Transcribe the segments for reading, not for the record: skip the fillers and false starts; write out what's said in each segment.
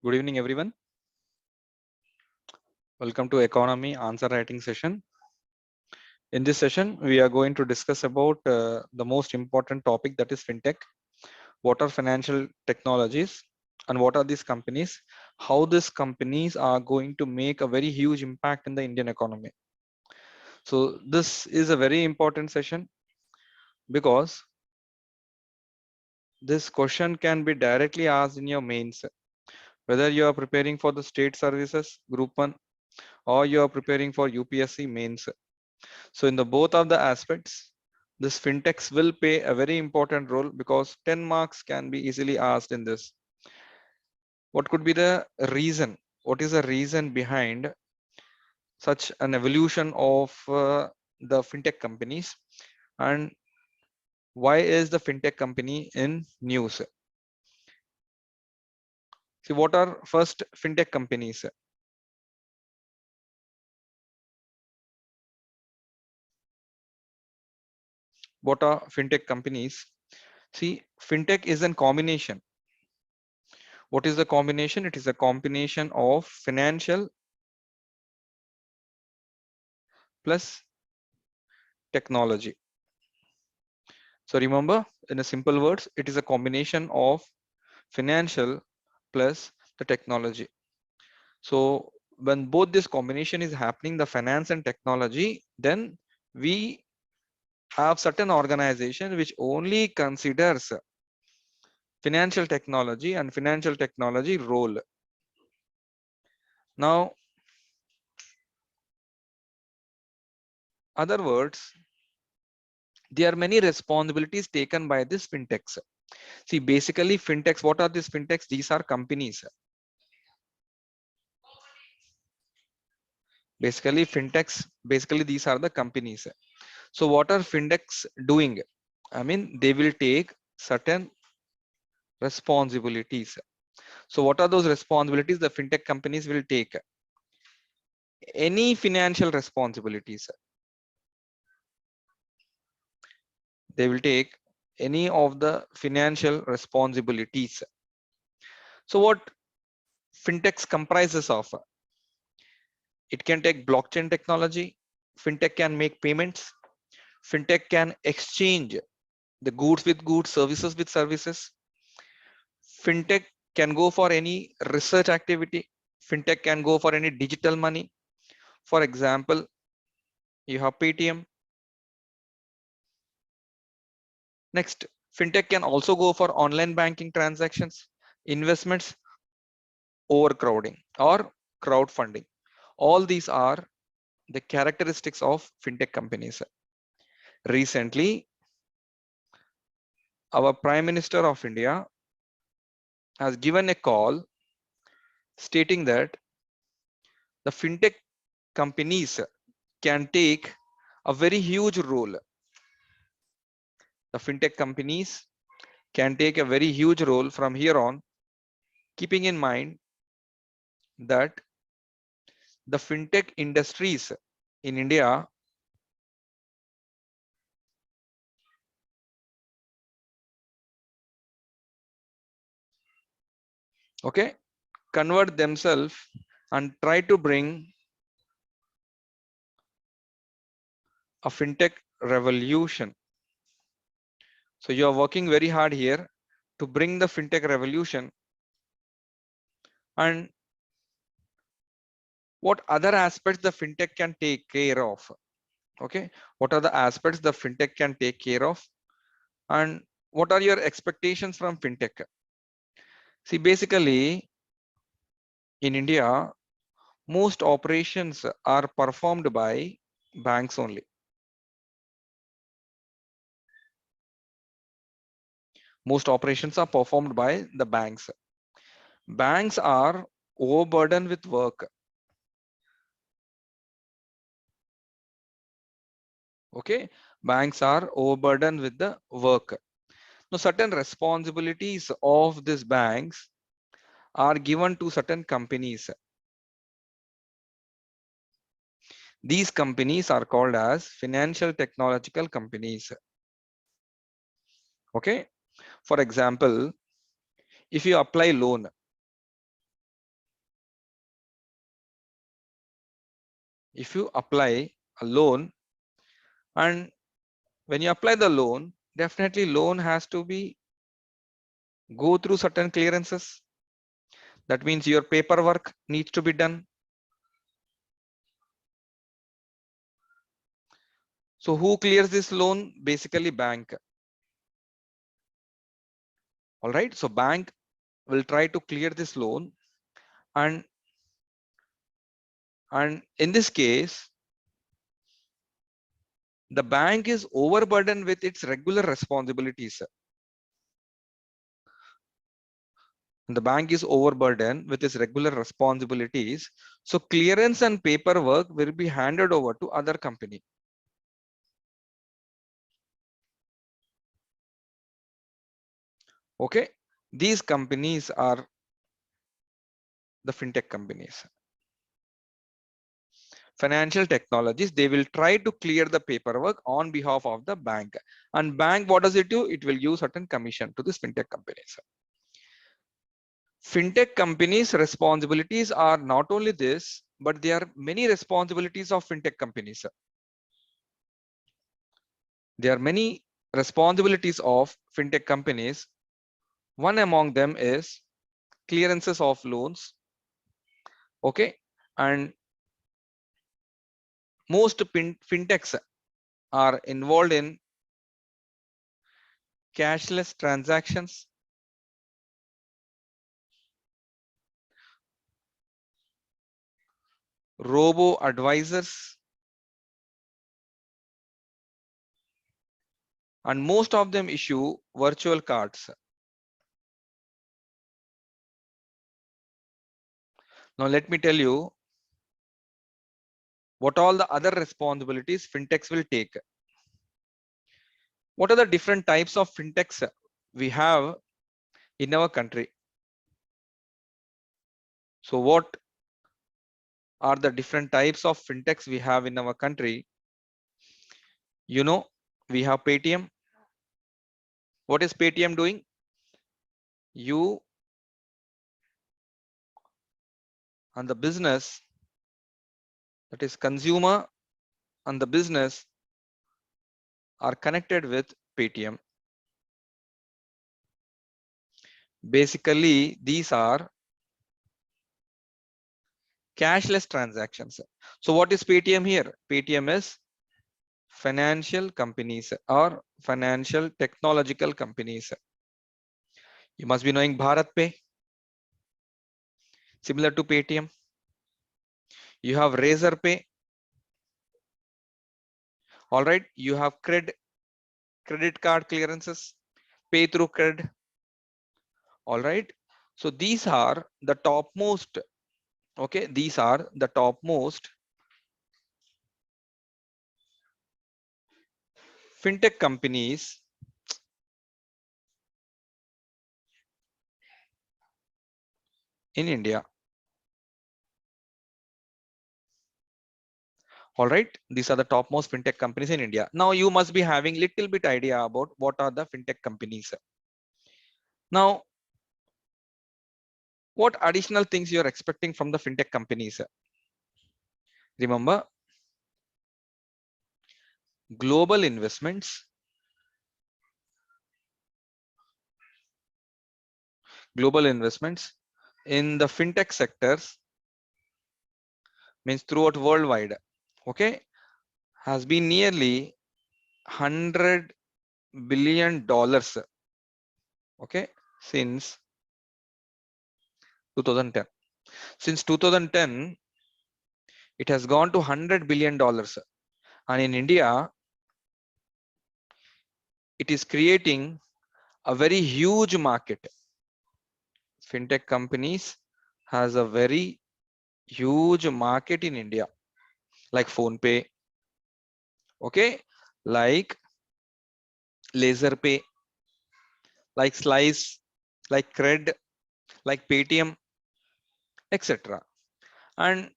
Good evening, everyone. Welcome to Economy Answer Writing session. In this session, we are going to discuss about the most important topic, that is fintech. What are financial technologies and what are these companies? How these companies are going to make a very huge impact in the Indian economy. So this is a very important session because this question can be directly asked in your mains, whether you are preparing for the state services group 1 or you are preparing for UPSC mains. So in the both of the aspects, this fintechs will play a very important role because 10 marks can be easily asked in this. What could be the reason? What is the reason behind such an evolution of the fintech companies, and why is the fintech company in news? See, what are first fintech companies? What are fintech companies? See, fintech is a combination. What is the combination? It is a combination of financial plus technology. So remember, in a simple words, it is a combination of financial plus the technology. So when both this combination is happening, the finance and technology, then we have certain organization which only considers financial technology and financial technology role. Now, other words, there are many responsibilities taken by this fintechs. See, basically fintechs, what are these fintechs? These are companies. Basically fintechs, basically these are the companies. So what are fintechs doing? I mean, they will take certain responsibilities. So what are those responsibilities the fintech companies will take? Any financial responsibilities. They will take any of the financial responsibilities. So what fintechs comprises of? It can take blockchain technology. Fintech can make payments. Fintech can exchange the goods with goods, services with services. Fintech can go for any research activity. Fintech can go for any digital money. For example, you have Paytm. Next, fintech can also go for online banking transactions, investments, overcrowding, or crowdfunding. All these are the characteristics of fintech companies. Recently, our Prime Minister of India has given a call stating that the fintech companies can take a very huge role. The fintech companies can take a very huge role from here on, keeping in mind that the fintech industries in India okay convert themselves and try to bring a fintech revolution. So you are working very hard here to bring the fintech revolution. And what other aspects the fintech can take care of? Okay, what are the aspects the fintech can take care of, and what are your expectations from fintech? See, basically in India, most operations are performed by banks only. Most operations are performed by the banks. Banks are overburdened with work. Okay, banks are overburdened with the work. Now, certain responsibilities of these banks are given to certain companies. These companies are called as financial technological companies. Okay, for example, if you apply loan, if you apply a loan, and when you apply the loan, definitely loan has to be go through certain clearances. That means your paperwork needs to be done. So who clears this loan? Basically bank. All right. So bank will try to clear this loan, and in this case, the bank is overburdened with its regular responsibilities. The bank is overburdened with its regular responsibilities. So clearance and paperwork will be handed over to other company. Okay. These companies are the fintech companies. Financial technologies, they will try to clear the paperwork on behalf of the bank. And bank, what does it do? It will give certain commission to these fintech companies. Fintech companies' responsibilities are not only this, but there are many responsibilities of fintech companies. There are many responsibilities of fintech companies. One among them is clearances of loans. Okay. And most fintechs are involved in cashless transactions, robo advisors, and most of them issue virtual cards. Now let me tell you what all the other responsibilities fintechs will take. What are the different types of fintechs we have in our country? So what are the different types of fintechs we have in our country? You know, we have Paytm. What is Paytm doing? You and the business, that is consumer and the business, are connected with Paytm. Basically, these are cashless transactions. So what is Paytm here? Paytm is financial companies or financial technological companies. You must be knowing Bharat Pay, similar to Paytm. You have Razor Pay. All right. You have credit card clearances, pay through credit. All right. So these are the topmost. Okay. These are the topmost fintech companies in India. All right. These are the topmost fintech companies in India. Now you must be having little bit idea about what are the fintech companies. Now, what additional things you're expecting from the fintech companies? Remember, global investments, in the fintech sectors means throughout worldwide. Okay. Has been nearly $100 billion. Okay. Since 2010. Since 2010, it has gone to $100 billion. And in India, it is creating a very huge market. Fintech companies has a very huge market in India, like PhonePe, okay, like LaserPay, like Slice, like Cred, like Paytm, etc. And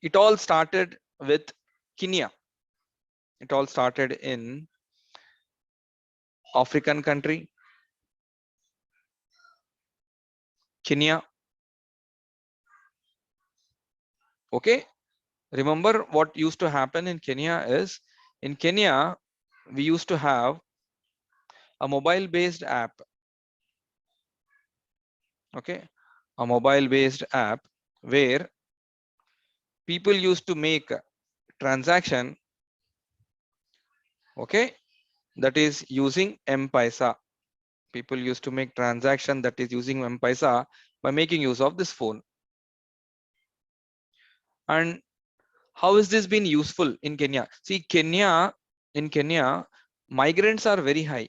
it all started with Kenya. It all started in African country, Kenya. Okay. Remember what used to happen in Kenya is, in Kenya, we used to have a mobile based app. Okay. A mobile based app where people used to make transaction. Okay. That is using M-Paisa. People used to make transaction that is using M-Paisa by making use of this phone. And how has this been useful in Kenya? See, in Kenya, migrants are very high.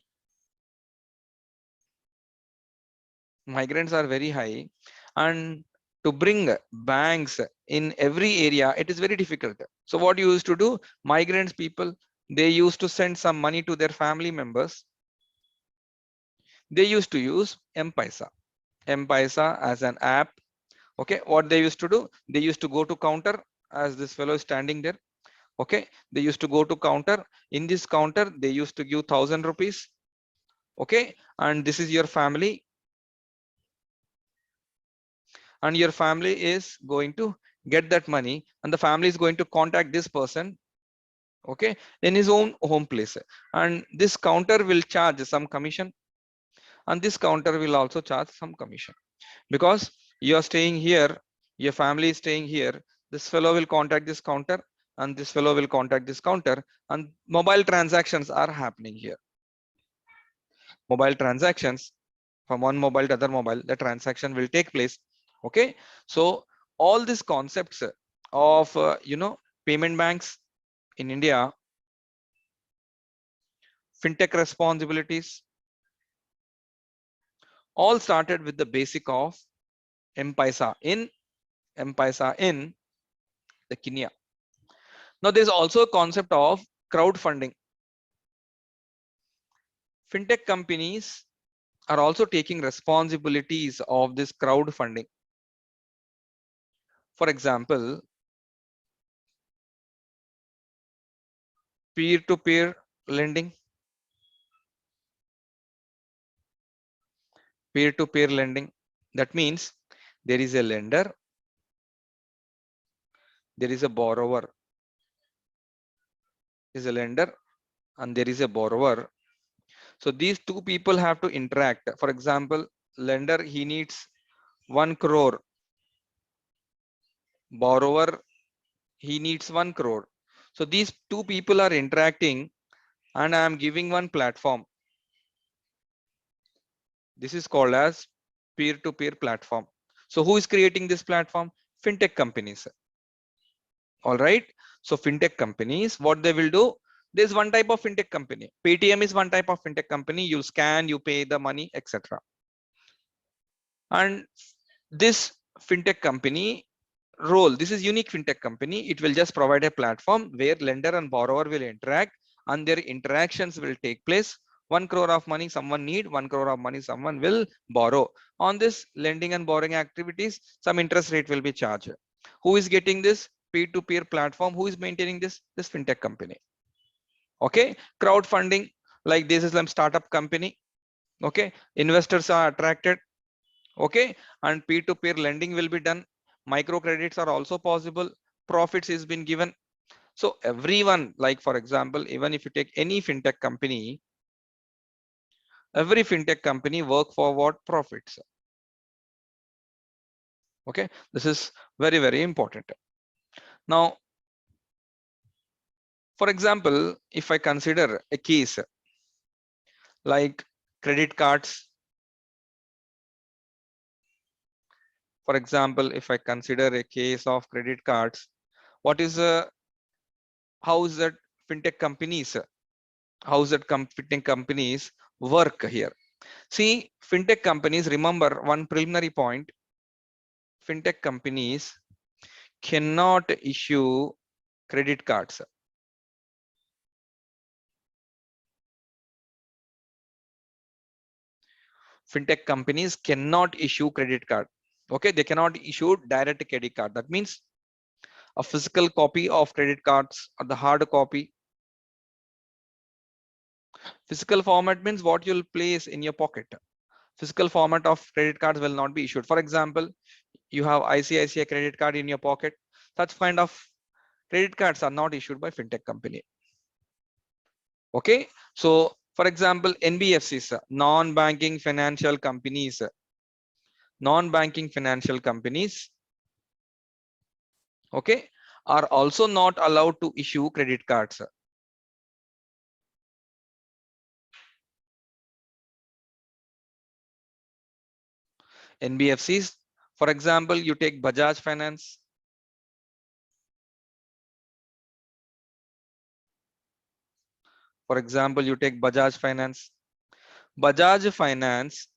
Migrants are very high. And to bring banks in every area, it is very difficult. So what you used to do, migrants people, they used to send some money to their family members. They used to use M-Paisa. M-Paisa as an app. Okay, what they used to do, they used to go to counter as this fellow is standing there. Okay, they used to go to counter. In this counter, they used to give 1,000 rupees. Okay, and this is your family, and your family is going to get that money, and the family is going to contact this person. Okay, in his own home place, and this counter will charge some commission, and this counter will also charge some commission, because you are staying here, your family is staying here. This fellow will contact this counter, and this fellow will contact this counter, and mobile transactions are happening here. Mobile transactions from one mobile to other mobile, the transaction will take place. Okay, so all these concepts of payment banks in India, fintech responsibilities, all started with the basic of M-Paisa in the Kenya. Now there's also a concept of crowdfunding. Fintech companies are also taking responsibilities of this crowdfunding. For example, peer-to-peer lending. Peer-to-peer lending. That means there is a lender, there is a borrower. There is a lender and there is a borrower. So these two people have to interact. For example, lender, he needs 1 crore. Borrower, he needs 1 crore. So these two people are interacting, and I am giving one platform. This is called as peer-to-peer platform. So who is creating this platform? Fintech companies. All right. So fintech companies, what they will do, there's one type of fintech company. Paytm is one type of fintech company. You scan, you pay the money, etc. And this fintech company role, this is unique fintech company. It will just provide a platform where lender and borrower will interact, and their interactions will take place. 1 crore of money someone need, 1 crore of money someone will borrow. On this lending and borrowing activities, some interest rate will be charged. Who is getting this? Peer-to-peer platform. Who is maintaining this? This fintech company. Okay, crowdfunding, like this is some startup company. Okay, investors are attracted. Okay, and peer-to-peer lending will be done. Microcredits are also possible. Profits is been given. So everyone, like for example, even if you take any fintech company, every fintech company work for what? Profits. Okay, this is very, very important. Now, for example, if I consider a case like credit cards, for example, if I consider a case of credit cards, what is how is that fintech companies, how is that fintech companies work here? See, fintech companies, remember one preliminary point, fintech companies cannot issue credit cards. Fintech companies cannot issue credit card. Okay, they cannot issue direct credit card. That means a physical copy of credit cards or the hard copy. Physical format means what you'll place in your pocket. Physical format of credit cards will not be issued. For example, you have ICICI credit card in your pocket. Such kind of credit cards are not issued by fintech company. Okay, so for example, NBFCs, non-banking financial companies, non-banking financial companies, okay, are also not allowed to issue credit cards. NBFCs, for example, you take Bajaj Finance. For example, you take Bajaj Finance. Bajaj Finance,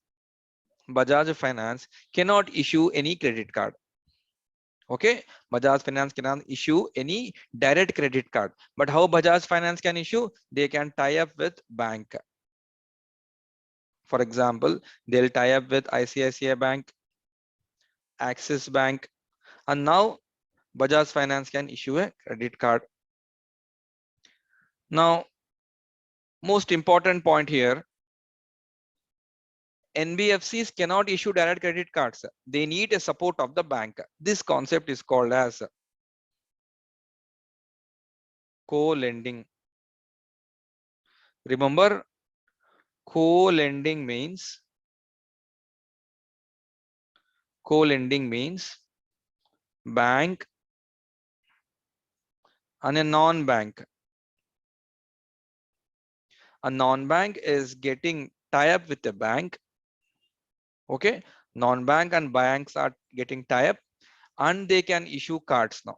Bajaj Finance cannot issue any credit card. Okay, Bajaj Finance cannot issue any direct credit card. But how Bajaj Finance can issue? They can tie up with bank. For example, they'll tie up with ICICI Bank, Axis Bank, and now Bajaj Finance can issue a credit card. Now, most important point here, NBFCs cannot issue direct credit cards. They need a support of the bank. This concept is called as co-lending. Remember, co-lending means bank and a non-bank. A non-bank is getting tie up with a bank. Okay, non-bank and banks are getting tie up and they can issue cards now.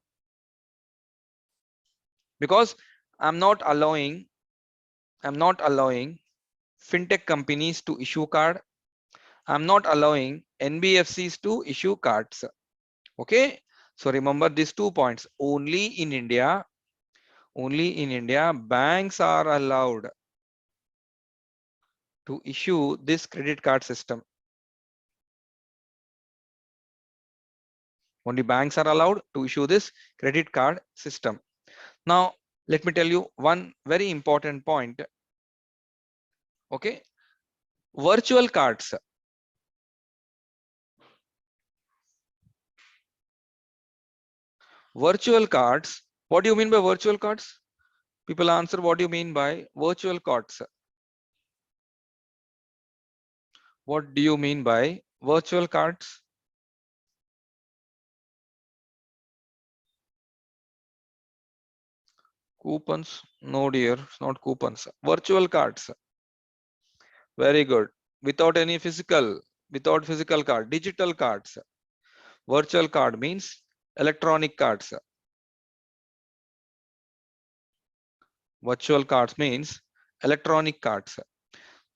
Because I'm not allowing fintech companies to issue card. I'm not allowing NBFCs to issue cards. Okay, so remember these 2 points. Only in India, banks are allowed to issue this credit card system. Only banks are allowed to issue this credit card system. Now, let me tell you one very important point. Okay, virtual cards. Virtual cards. What do you mean by virtual cards? People answer, what do you mean by virtual cards? What do you mean by virtual cards? Coupons? No, dear, it's not coupons. Virtual cards. Very good. Without physical card, digital cards. Virtual card means electronic cards. Virtual cards means electronic cards.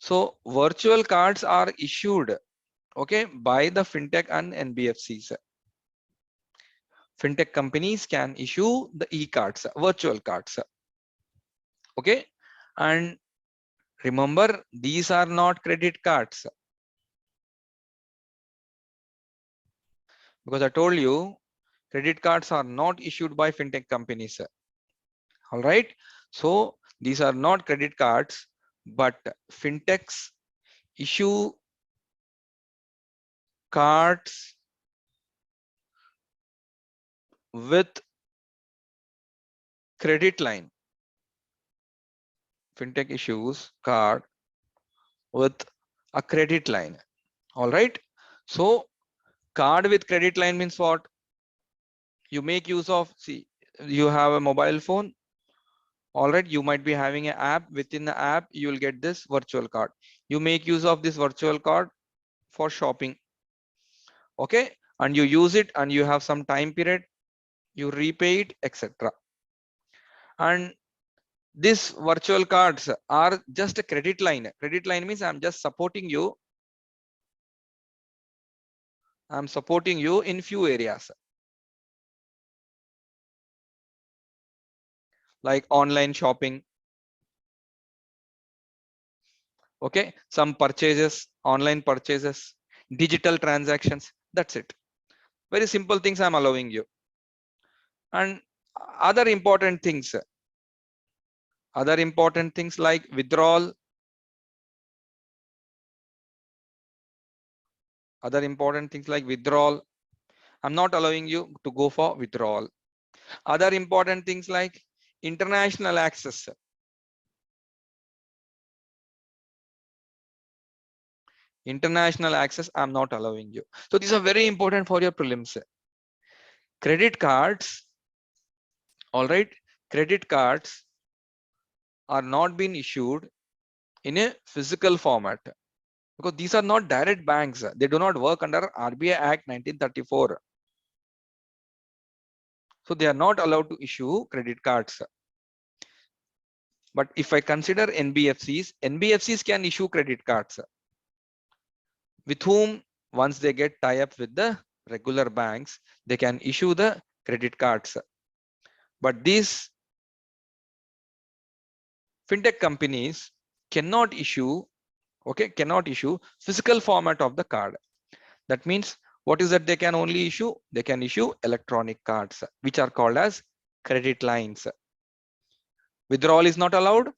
So virtual cards are issued, okay, by the fintech and NBFCs. Fintech companies can issue the e-cards, virtual cards. Okay, and remember, these are not credit cards, because I told you credit cards are not issued by fintech companies. All right, so these are not credit cards, but fintechs issue cards with credit line. Fintech issues card with a credit line. All right, so card with credit line means what? You make use of, see, you have a mobile phone. All right, you might be having an app. Within the app, you will get this virtual card. You make use of this virtual card for shopping. Okay, and you use it and you have some time period, you repay it, etc. And these virtual cards are just a credit line. Credit line means I'm just supporting you. I'm supporting you in few areas like online shopping. Okay, some purchases, online purchases, digital transactions. That's it. Very simple things I'm allowing you. And other important things like withdrawal, I'm not allowing you to go for withdrawal. Other important things like international access. International access, I'm not allowing you. So these are very important for your prelims. Credit cards, all right, credit cards are not being issued in a physical format because these are not direct banks. They do not work under RBI Act 1934. So they are not allowed to issue credit cards. But if I consider NBFCs, NBFCs can issue credit cards with whom once they get tie up with the regular banks, they can issue the credit cards. But these fintech companies cannot issue, okay, cannot issue physical format of the card. That means what is that they can only issue? They can issue electronic cards, which are called as credit lines. Withdrawal is not allowed,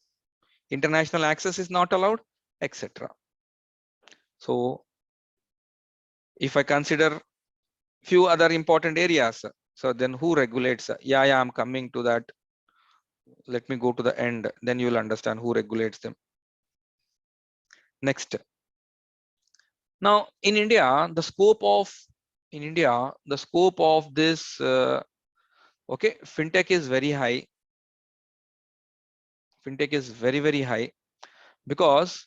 international access is not allowed, etc. So if I consider few other important areas, so then who regulates? Yeah, I'm coming to that. Let me go to the end, then you will understand who regulates them. Next. Now in India, the scope of this okay, fintech is very high. Fintech is very, very high because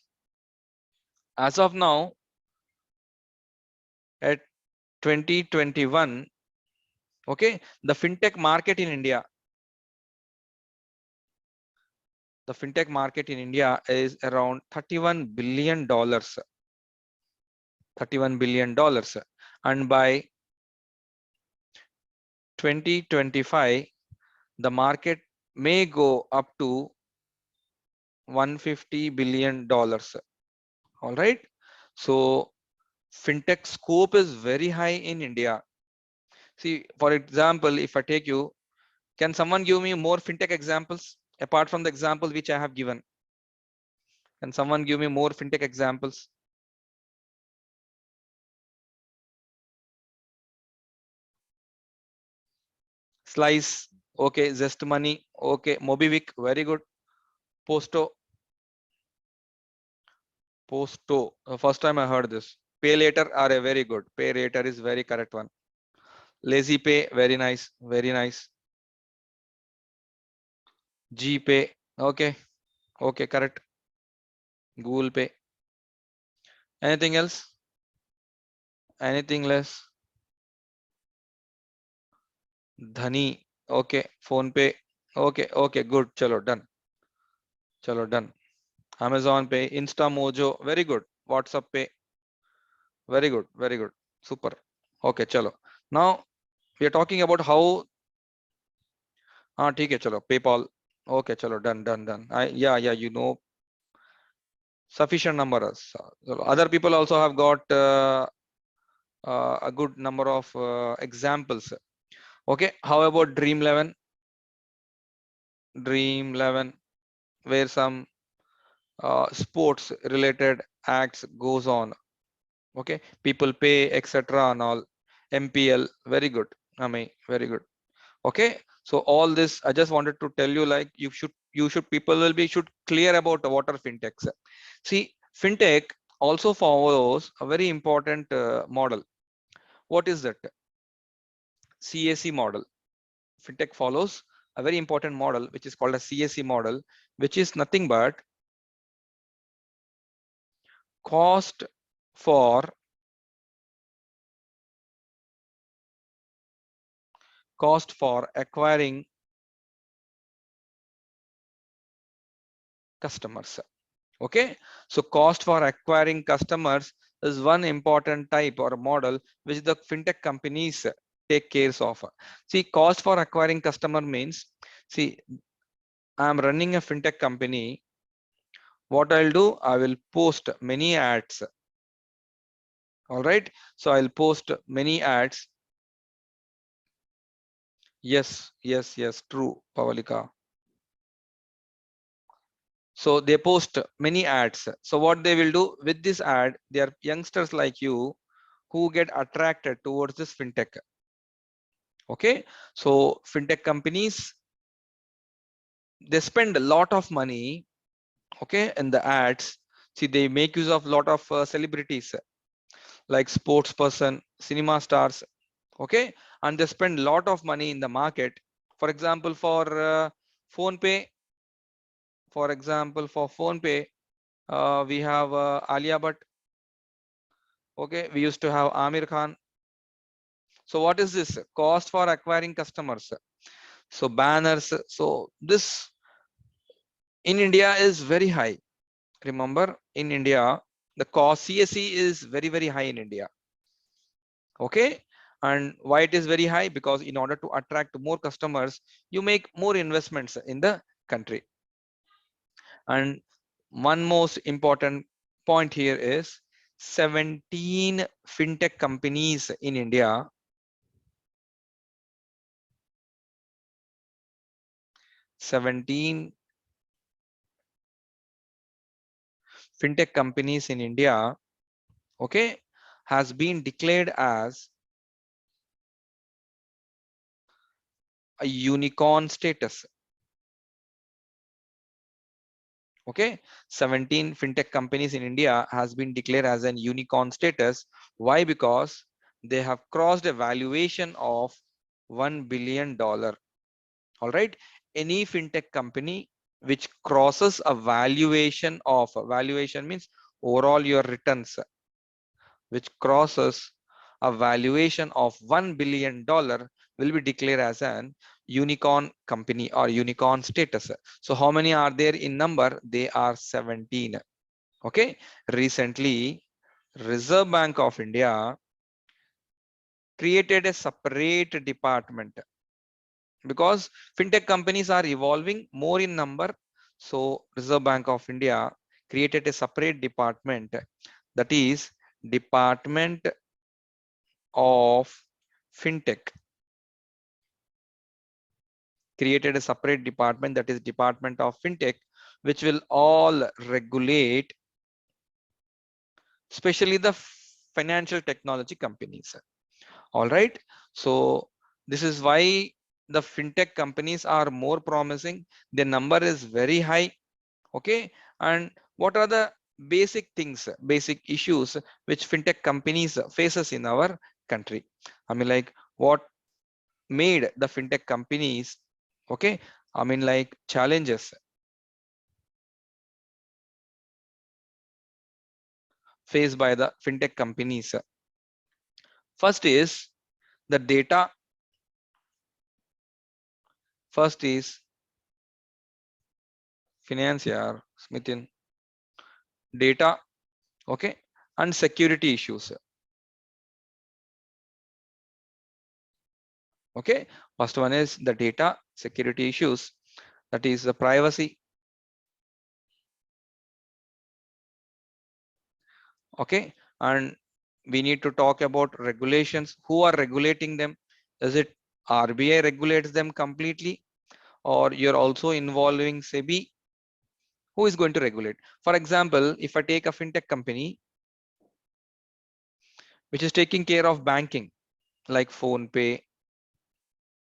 as of now at 2021, okay, the fintech market in India, is around $31 billion. $31 billion. And by 2025, the market may go up to $150 billion. All right. So fintech scope is very high in India. See, for example, if I take you, can someone give me more fintech examples apart from the example which I have given? Can someone give me more fintech examples? Slice, okay. Zest Money, okay. Mobivic, very good. Posto, first time I heard this. Pay later are a very good. Pay later is very correct one. Lazy Pay, very nice, very nice. GPay, okay, okay, correct. Google Pay. Anything else? Anything less? Dhani, okay. Phone Pay, okay, okay, good. Chalo, done. Chalo, done. Amazon Pay, Insta Mojo, very good. WhatsApp Pay, very good, very good. Super. Okay, chalo. Now we are talking about how. ठीक है चलो. PayPal. Okay, chalo, done, done, done. Yeah, you know sufficient numbers. Other people also have got a good number of examples. Okay, how about Dream 11? Dream 11, where some sports related acts goes on. Okay, people pay, etc. and all. MPL, very good. I mean, very good. Okay, so all this I just wanted to tell you, like people will be should clear about what are fintechs. See, fintech also follows a very important model. What is that? CAC model. Fintech follows a very important model which is called a CAC model, which is nothing but cost for acquiring customers. Okay, so cost for acquiring customers is one important type or model which the fintech companies take care of. See, cost for acquiring customer means, see, I'm running a fintech company. What I'll do, I will post many ads. All right, so I'll post many ads. Yes, true, Pavalika. So they post many ads. So what they will do with this ad, they are youngsters like you who get attracted towards this fintech. Okay, so fintech companies, they spend a lot of money, okay, in the ads. See, they make use of a lot of celebrities like sports person, cinema stars, okay, and they spend a lot of money in the market. For example, phone pay for phone pay, we have Alia Bhatt, okay, we used to have Amir Khan. So what is this cost for acquiring customers? So banners, so this in India is very high. Remember, in India the cost CSE is very very high in India, okay. And why it is very high? Because in order to attract more customers, you make more investments in the country. And one most important point here is 17 fintech companies in India, 17 fintech companies in India, okay, has been declared as a unicorn status. Okay, 17 fintech companies in India has been declared as an unicorn status. Why? Because they have crossed a valuation of $1 billion. All right, any fintech company which crosses a valuation means overall your returns, which crosses a valuation of $1 billion will be declared as an unicorn company or unicorn status. So how many are there in number? They are 17. Okay, recently Reserve Bank of India created a separate department because fintech companies are evolving more in number. So Reserve Bank of India created a separate department, that is Department of Fintech, created a separate department, that is Department of Fintech, which will all regulate especially the financial technology companies. All right, so this is why the fintech companies are more promising. The number is very high. Okay, and what are the basic things, basic issues which fintech companies faces in our country? I mean, like, what made the fintech companies, okay, I mean, like, challenges faced by the fintech companies. First is the data. First is financier Smithin, data, okay, and security issues. Okay, first one is the data security issues, that is the privacy. Okay, and we need to talk about regulations. Who are regulating them? Is it RBI regulates them completely, or you're also involving SEBI? Who is going to regulate? For example, if I take a fintech company which is taking care of banking like phone pay,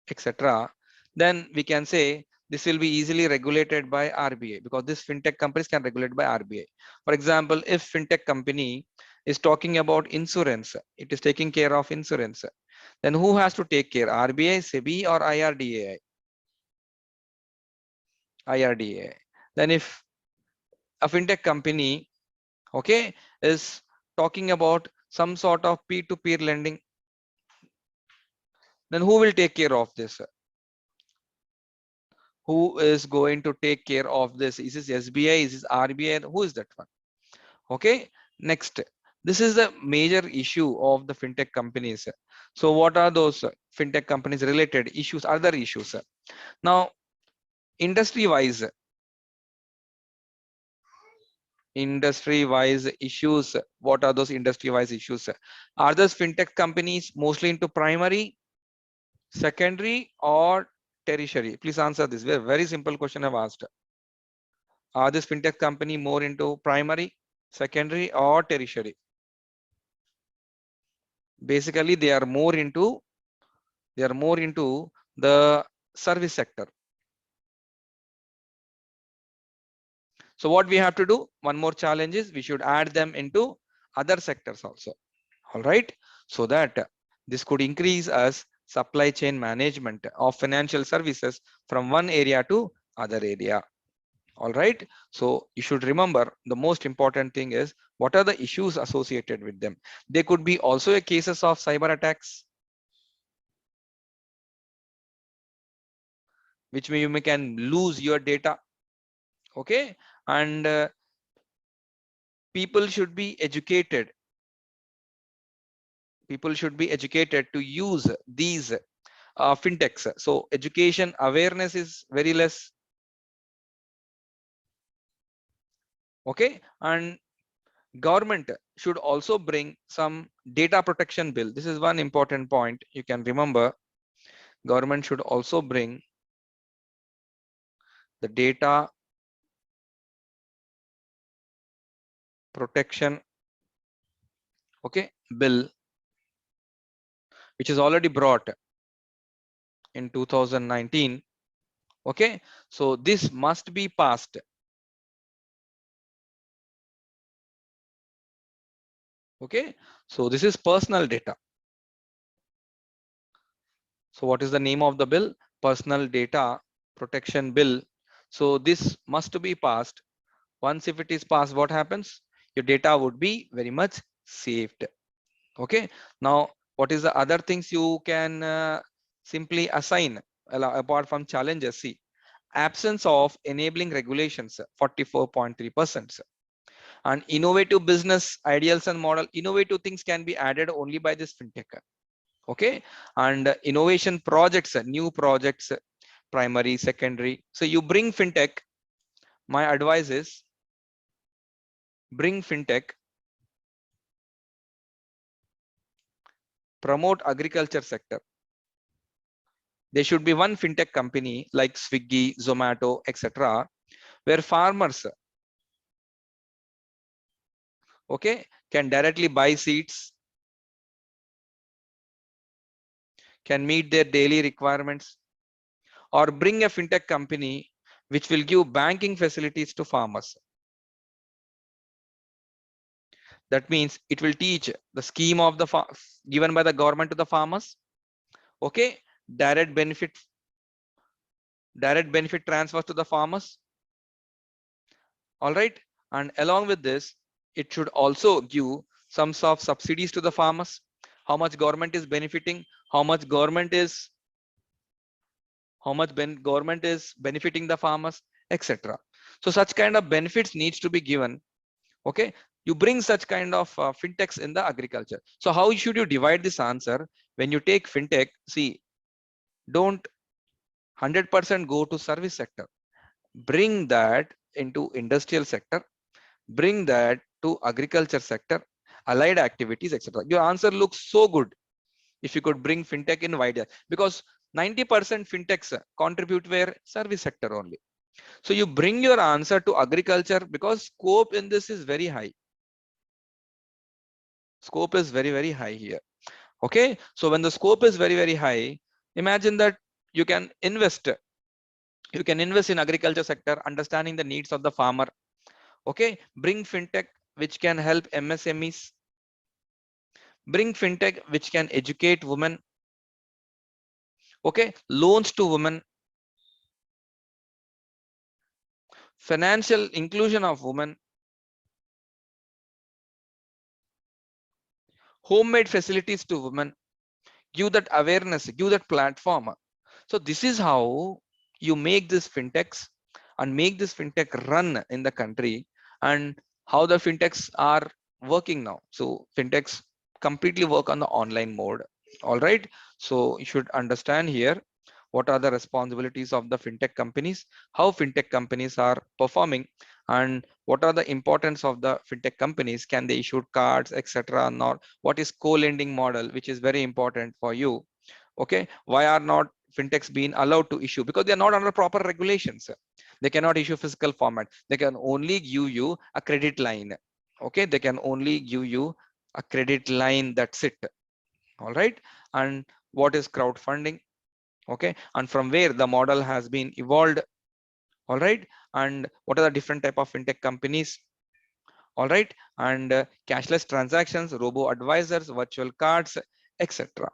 etc., then we can say this will be easily regulated by RBI, because this fintech companies can regulate by RBI. For example, if fintech company is talking about insurance, it is taking care of insurance, then who has to take care? RBI, SEBI, or IRDAI? IRDAI. Then if a fintech company, okay, is talking about some sort of peer-to-peer lending, then who will take care of this? Who is going to take care of this? Is this SBI? Is this RBI? Who is that one? Okay, next, this is the major issue of the fintech companies. So what are those fintech companies related issues, other issues? Now, industry wise, issues, what are those industry wise issues? Are those fintech companies mostly into primary, secondary, or tertiary? Please answer this. Very simple question I've asked. Are this fintech company more into primary, secondary, or tertiary? Basically, they are more into They are more into the service sector. So what we have to do, one more challenge is we should add them into other sectors also. All right. So that this could increase as supply chain management of financial services from one area to other area. All right. So you should remember the most important thing is what are the issues associated with them. They could be also a cases of cyber attacks, which you may can lose your data. Okay. And people should be educated. People should be educated to use these fintechs. So education awareness is very less. Okay. And government should also bring some data protection bill. This is one important point you can remember. Government should also bring the data protection, okay, bill, which is already brought in 2019. Okay, so this must be passed. Okay, so this is personal data. So what is the name of the bill? Personal data protection bill. So this must be passed. Once if it is passed, what happens? Your data would be very much saved. Okay. Now, what is the other things you can simply assign apart from challenges? See, absence of enabling regulations, 44.3%. And innovative business ideals and model, innovative things can be added only by this fintech. Okay. And innovation projects, new projects, primary, secondary. So you bring fintech. My advice is bring fintech, promote agriculture sector. There should be one fintech company like Swiggy, Zomato, etc., where farmers, okay, can directly buy seeds, can meet their daily requirements, or bring a fintech company which will give banking facilities to farmers. That means it will teach the scheme of the given by the government to the farmers. Okay, direct benefit, direct benefit transfers to the farmers. All right, and along with this, it should also give some sort of subsidies to the farmers. How much government is benefiting? How much government is government is benefiting the farmers, etc. So such kind of benefits needs to be given. Okay, you bring such kind of fintechs in the agriculture. So how should you divide this answer? When you take fintech, see, don't 100% go to service sector, bring that into industrial sector, bring that to agriculture sector, allied activities, etc. Your answer looks so good if you could bring fintech in wider, because 90% fintechs contribute where service sector only. So you bring your answer to agriculture because scope in this is very high. Scope is very, very high here. Okay. So when the scope is very, very high, imagine that you can invest in agriculture sector, understanding the needs of the farmer. Okay. Bring fintech which can help MSMEs, bring fintech which can educate women. Okay. Loans to women, financial inclusion of women, homemade facilities to women, give that awareness, give that platform. So this is how you make this fintechs and make this fintech run in the country, and how the fintechs are working now. So fintechs completely work on the online mode. All right. So you should understand here what are the responsibilities of the fintech companies, how fintech companies are performing, and what are the importance of the fintech companies. Can they issue cards, etc., or not? What is co-lending model, which is very important for you. Okay, why are not fintechs being allowed to issue? Because they are not under proper regulations. They cannot issue physical format. They can only give you a credit line. Okay, they can only give you a credit line, that's it. All right. and what is crowdfunding, okay, and from where the model has been evolved, all right, and what are the different type of fintech companies, all right, and cashless transactions, robo advisors, virtual cards, etc.